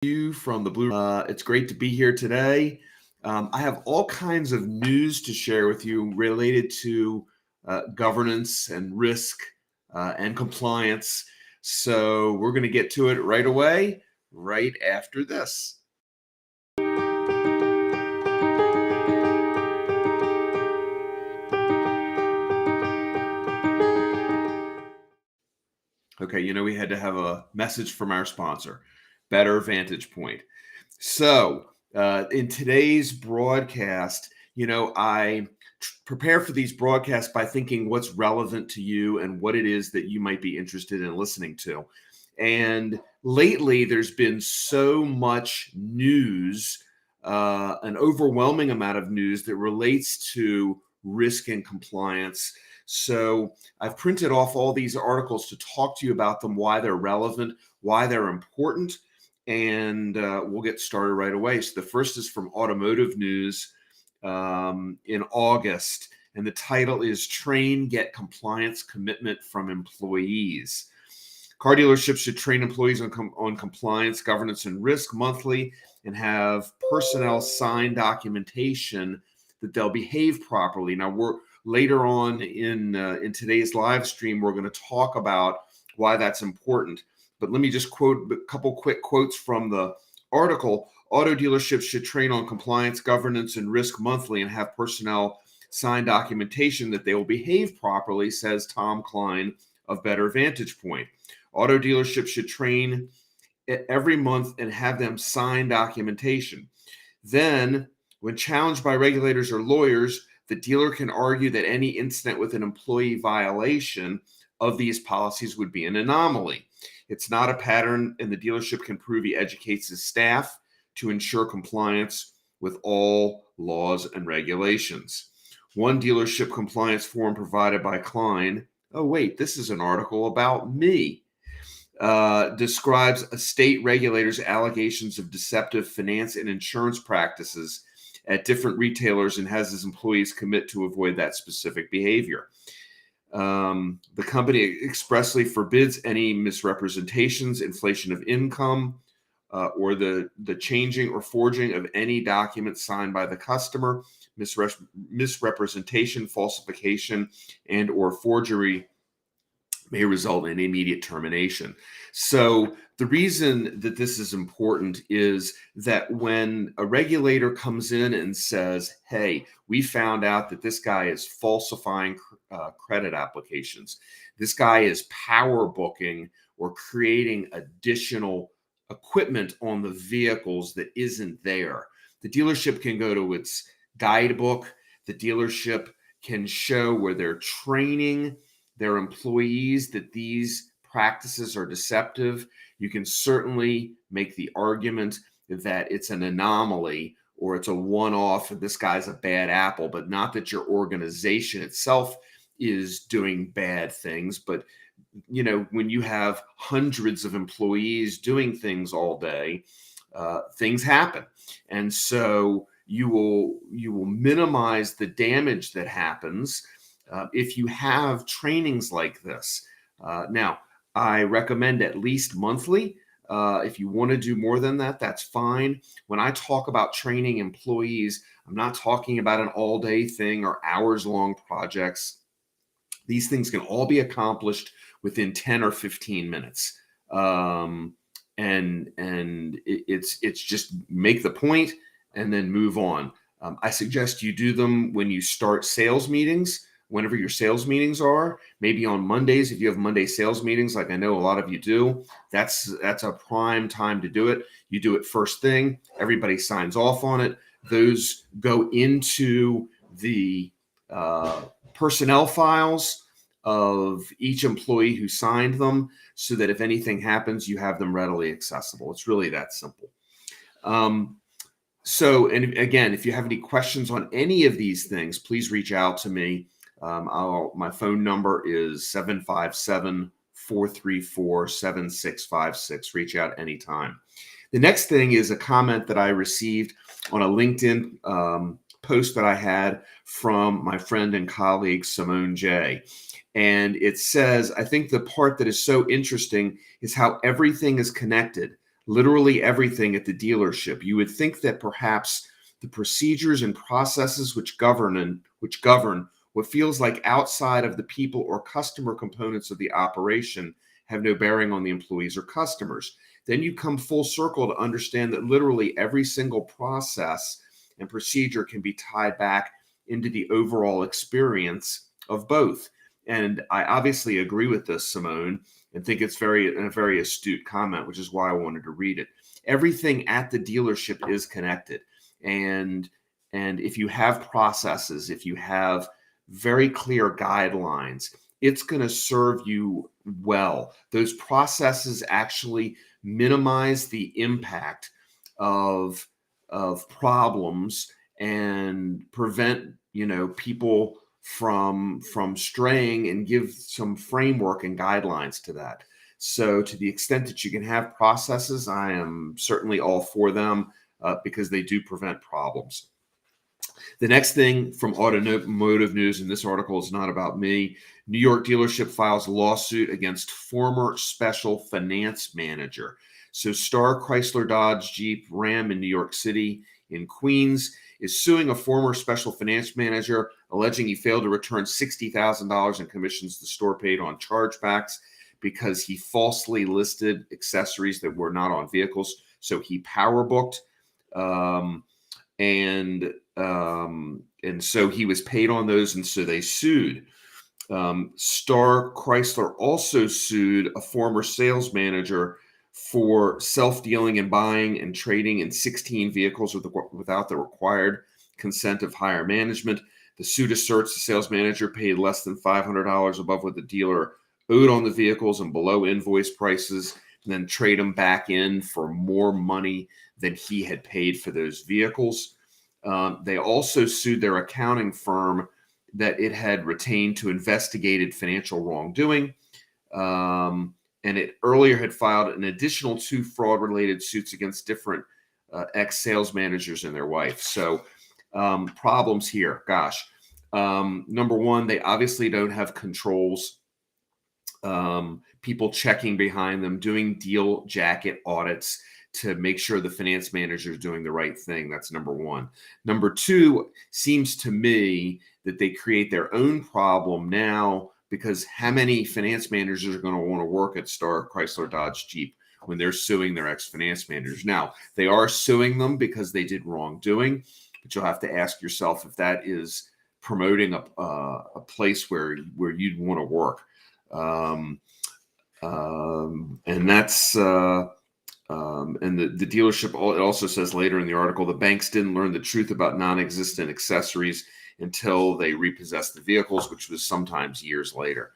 You from the Blue. It's great to be here today. I have all kinds of news to share with you related to governance and risk and compliance. So we're going to get to it right away, right after this. Okay, we had to have a message from our sponsor, Better Vantage Point. So in today's broadcast, I prepare for these broadcasts by thinking what's relevant to you and what it is that you might be interested in listening to. And lately, there's been so much news, an overwhelming amount of news that relates to risk and compliance. So I've printed off all these articles to talk to you about them, why they're relevant, why they're important, and we'll get started right away. So the first is from Automotive News in August, and the title is Train, Get Compliance Commitment from Employees. Car dealerships should train employees on compliance, governance, and risk monthly and have personnel sign documentation that they'll behave properly. Now, later on in today's live stream, we're going to talk about why that's important. But let me just quote a couple quick quotes from the article. Auto dealerships should train on compliance, governance, and risk monthly and have personnel sign documentation that they will behave properly, says Tom Klein of Better Vantage Point. Auto dealerships should train every month and have them sign documentation. Then, when challenged by regulators or lawyers, the dealer can argue that any incident with an employee violation of these policies would be an anomaly. It's not a pattern, and the dealership can prove he educates his staff to ensure compliance with all laws and regulations. One dealership compliance form provided by Klein, oh wait, this is an article about me, describes a state regulator's allegations of deceptive finance and insurance practices at different retailers and has his employees commit to avoid that specific behavior. The company expressly forbids any misrepresentations, inflation of income, or the changing or forging of any document signed by the customer. Misrepresentation, falsification, and or forgery may result in immediate termination. So the reason that this is important is that when a regulator comes in and says, hey, we found out that this guy is falsifying credit applications, this guy is power booking or creating additional equipment on the vehicles that isn't there, the dealership can go to its guidebook. The dealership can show where they're training their employees that these practices are deceptive. You can certainly make the argument that it's an anomaly or it's a one-off, this guy's a bad apple, but not that your organization itself is doing bad things. But when you have hundreds of employees doing things all day, things happen. And so you will minimize the damage that happens if you have trainings like this. Now, I recommend at least monthly. If you want to do more than that, that's fine. When I talk about training employees, I'm not talking about an all-day thing or hours-long projects. These things can all be accomplished within 10 or 15 minutes. And it's just make the point and then move on. I suggest you do them when you start sales meetings, whenever your sales meetings are, maybe on Mondays. If you have Monday sales meetings, like I know a lot of you do, that's a prime time to do it. You do it first thing, everybody signs off on it. Those go into the personnel files of each employee who signed them so that if anything happens, you have them readily accessible. It's really that simple. So, and again, if you have any questions on any of these things, please reach out to me. My phone number is 757-434-7656. Reach out anytime. The next thing is a comment that I received on a LinkedIn post that I had from my friend and colleague, Simone J. And it says, I think the part that is so interesting is how everything is connected. literally everything at the dealership. You would think that perhaps the procedures and processes which govern what feels like outside of the people or customer components of the operation have no bearing on the employees or customers. Then you come full circle to understand that literally every single process and procedure can be tied back into the overall experience of both. And I obviously agree with this, Simone, and think it's a very astute comment, which is why I wanted to read it. Everything at the dealership is connected. And if you have processes, if you have very clear guidelines, it's going to serve you well. Those processes actually minimize the impact of problems and prevent people from straying, and give some framework and guidelines to that. So to the extent that you can have processes, I am certainly all for them, because they do prevent problems. The next thing from automotive news, and this article is not about me. New York dealership files lawsuit against former special finance manager. So Star Chrysler Dodge Jeep Ram in New York City in Queens is suing a former special finance manager, alleging he failed to return $60,000 in commissions the store paid on chargebacks because he falsely listed accessories that were not on vehicles. So he power booked, and so he was paid on those, and so they sued. Star Chrysler also sued a former sales manager for self-dealing and buying and trading in 16 vehicles without the required consent of higher management. The suit asserts the sales manager paid less than $500 above what the dealer owed on the vehicles and below invoice prices, and then trade them back in for more money than he had paid for those vehicles. They also sued their accounting firm that it had retained to investigate financial wrongdoing. And it earlier had filed an additional 2 fraud-related suits against different ex-sales managers and their wife. So problems here, gosh. Number one, they obviously don't have controls. People checking behind them, doing deal jacket audits to make sure the finance manager is doing the right thing. That's number one. Number two, seems to me that they create their own problem now, because how many finance managers are going to want to work at Star Chrysler Dodge Jeep when they're suing their ex-finance managers? Now, they are suing them because they did wrongdoing, but you'll have to ask yourself if that is promoting a place where you'd want to work. And that's and the dealership, it also says later in the article, the banks didn't learn the truth about non-existent accessories until they repossessed the vehicles, which was sometimes years later.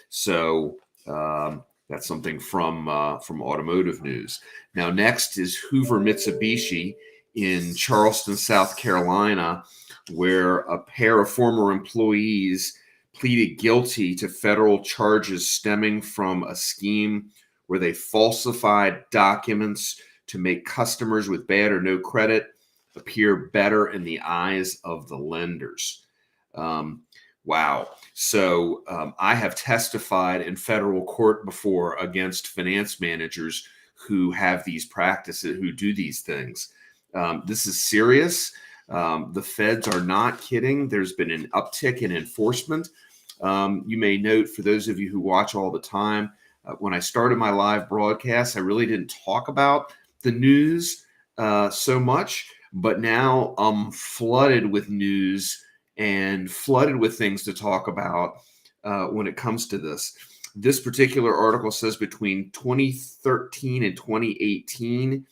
So that's something from automotive news. Now, next is Hoover Mitsubishi in Charleston, South Carolina, where a pair of former employees pleaded guilty to federal charges stemming from a scheme where they falsified documents to make customers with bad or no credit appear better in the eyes of the lenders. Wow. So I have testified in federal court before against finance managers who have these practices, who do these things. This is serious. The feds are not kidding. There's been an uptick in enforcement. You may note, for those of you who watch all the time, when I started my live broadcast, I really didn't talk about the news so much, but now I'm flooded with news and flooded with things to talk about when it comes to this. This particular article says between 2013 and 2018,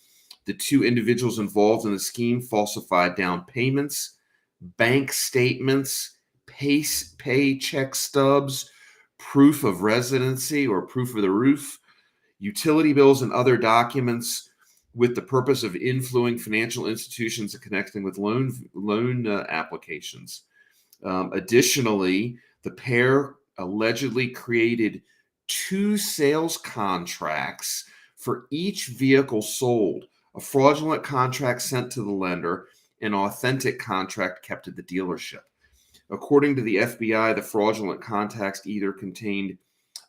the 2 individuals involved in the scheme falsified down payments, bank statements, paycheck stubs, proof of residency or proof of the roof, utility bills, and other documents with the purpose of influencing financial institutions and connecting with loan applications. Additionally, the pair allegedly created 2 sales contracts for each vehicle sold, a fraudulent contract sent to the lender, an authentic contract kept at the dealership. According to the FBI, the fraudulent contracts either contained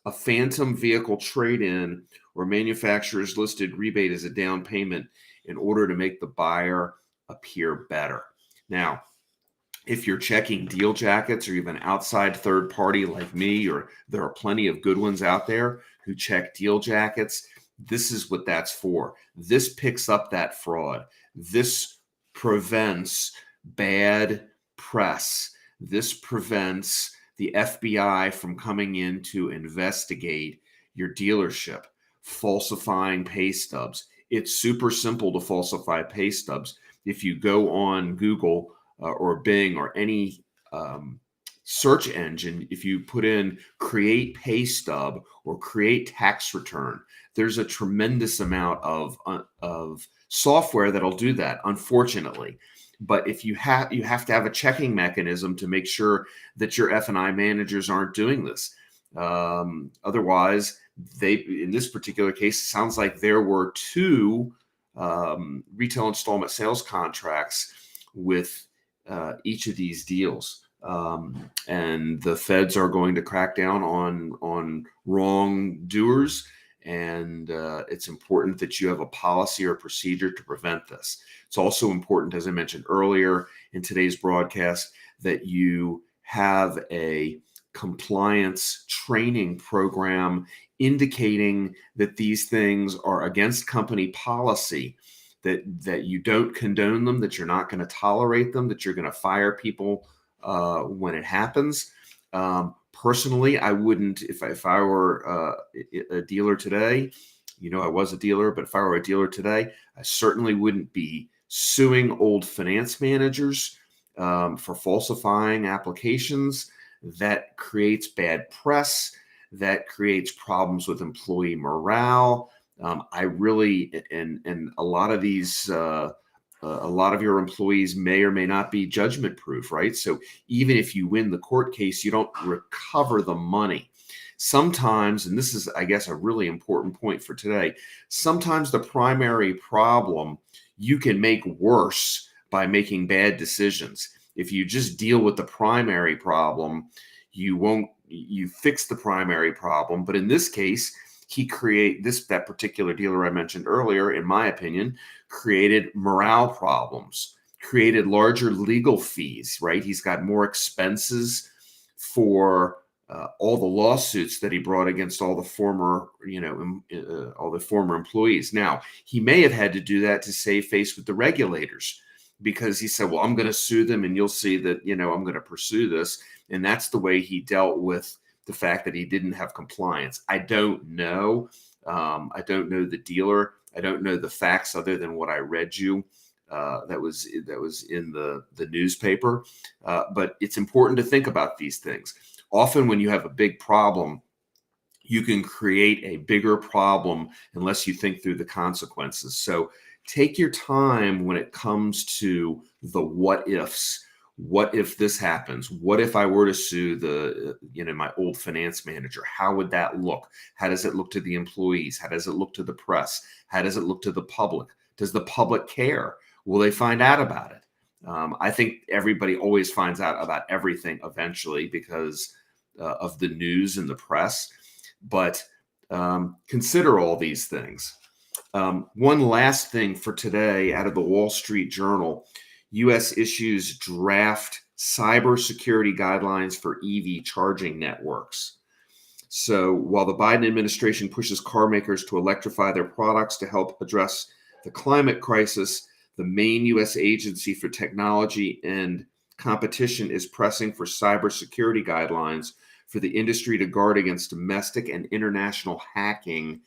a phantom vehicle trade-in or manufacturer's listed rebate as a down payment in order to make the buyer appear better. Now, if you're checking deal jackets or even outside third party like me, or there are plenty of good ones out there who check deal jackets, this is what that's for. This picks up that fraud. This prevents bad press. This prevents the FBI from coming in to investigate your dealership, falsifying pay stubs. It's super simple to falsify pay stubs. If you go on Google or Bing or any search engine, if you put in create pay stub or create tax return, there's a tremendous amount of software that'll do that, unfortunately. But if you have to have a checking mechanism to make sure that your F&I managers aren't doing this. Otherwise, in this particular case, it sounds like there were 2 retail installment sales contracts with each of these deals. And the feds are going to crack down on wrongdoers. And it's important that you have a policy or procedure to prevent this. It's also important, as I mentioned earlier in today's broadcast, that you have a compliance training program indicating that these things are against company policy, that you don't condone them, that you're not going to tolerate them, that you're going to fire people when it happens. Personally, I wouldn't, if I were a dealer today, I was a dealer, but if I were a dealer today, I certainly wouldn't be suing old finance managers for falsifying applications. That creates bad press. That creates problems with employee morale. I really, and a lot of these, a lot of your employees may or may not be judgment proof, right? So even if you win the court case, you don't recover the money. Sometimes, and this is, I guess, a really important point for today, sometimes the primary problem you can make worse by making bad decisions. If you just deal with the primary problem, you fix the primary problem. But in this case, that particular dealer I mentioned earlier, in my opinion, created morale problems, created larger legal fees, right? He's got more expenses for all the lawsuits that he brought against all the former, employees. Now, he may have had to do that to save face with the regulators, because he said, well, I'm going to sue them and you'll see that, I'm going to pursue this. And that's the way he dealt with the fact that he didn't have compliance. I don't know. I don't know the dealer. I don't know the facts other than what I read you. That was in the newspaper. But it's important to think about these things. Often when you have a big problem, you can create a bigger problem unless you think through the consequences. So take your time when it comes to the what ifs. What if this happens? What if I were to sue my old finance manager? How would that look? How does it look to the employees? How does it look to the press? How does it look to the public? Does the public care? Will they find out about it? I think everybody always finds out about everything eventually because of the news and the press. But consider all these things. One last thing for today out of the Wall Street Journal. U.S. issues draft cybersecurity guidelines for EV charging networks. So while the Biden administration pushes car makers to electrify their products to help address the climate crisis, the main U.S. agency for technology and competition is pressing for cybersecurity guidelines for the industry to guard against domestic and international hacking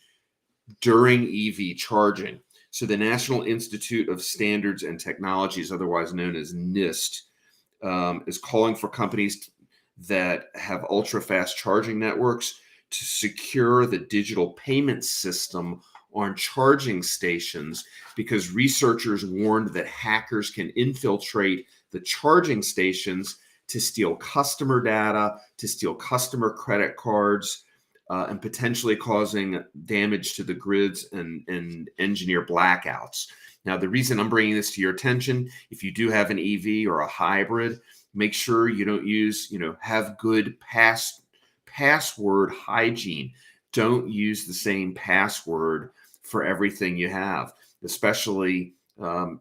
during EV charging. So the National Institute of Standards and Technologies, otherwise known as NIST, is calling for companies that have ultra-fast charging networks to secure the digital payment system on charging stations, because researchers warned that hackers can infiltrate the charging stations to steal customer data, to steal customer credit cards, and potentially causing damage to the grids and engineer blackouts. Now, the reason I'm bringing this to your attention, if you do have an EV or a hybrid, make sure you don't use, have good password hygiene. don't use the same password for everything you have, especially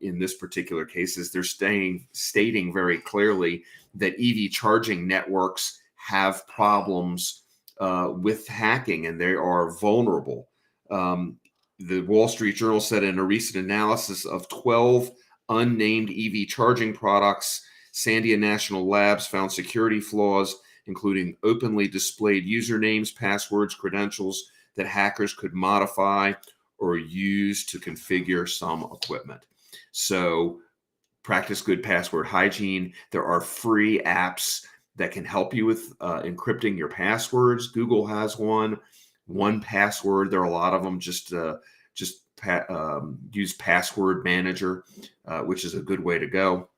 in this particular case, as they're stating very clearly that EV charging networks have problems with hacking and they are vulnerable. The Wall Street Journal said in a recent analysis of 12 unnamed EV charging products, Sandia National Labs found security flaws, including openly displayed usernames, passwords, credentials that hackers could modify or use to configure some equipment. So practice good password hygiene. There are free apps that can help you with encrypting your passwords. Google has one. 1Password. There are a lot of them. Just use Password Manager, which is a good way to go.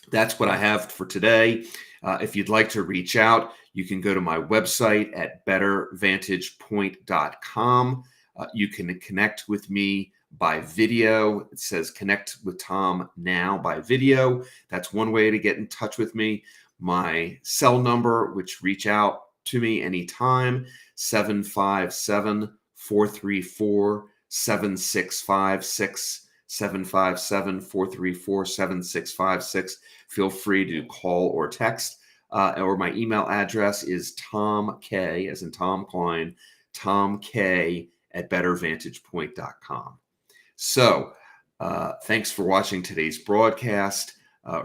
That's what I have for today. If you'd like to reach out, you can go to my website at bettervantagepoint.com. You can connect with me by video. It says connect with Tom now by video. That's one way to get in touch with me. My cell number, which reach out to me anytime, 757-434-7656. 757-434-7656. Feel free to call or text. Or my email address is Tom K, as in Tom Klein, Tom K at bettervantagepoint.com. So thanks for watching today's broadcast.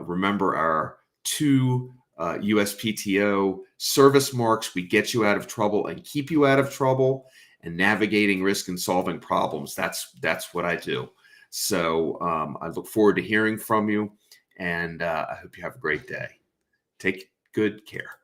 Remember our 2 USPTO service marks. We get you out of trouble and keep you out of trouble, and navigating risk and solving problems. That's what I do. So I look forward to hearing from you, and I hope you have a great day. Take good care.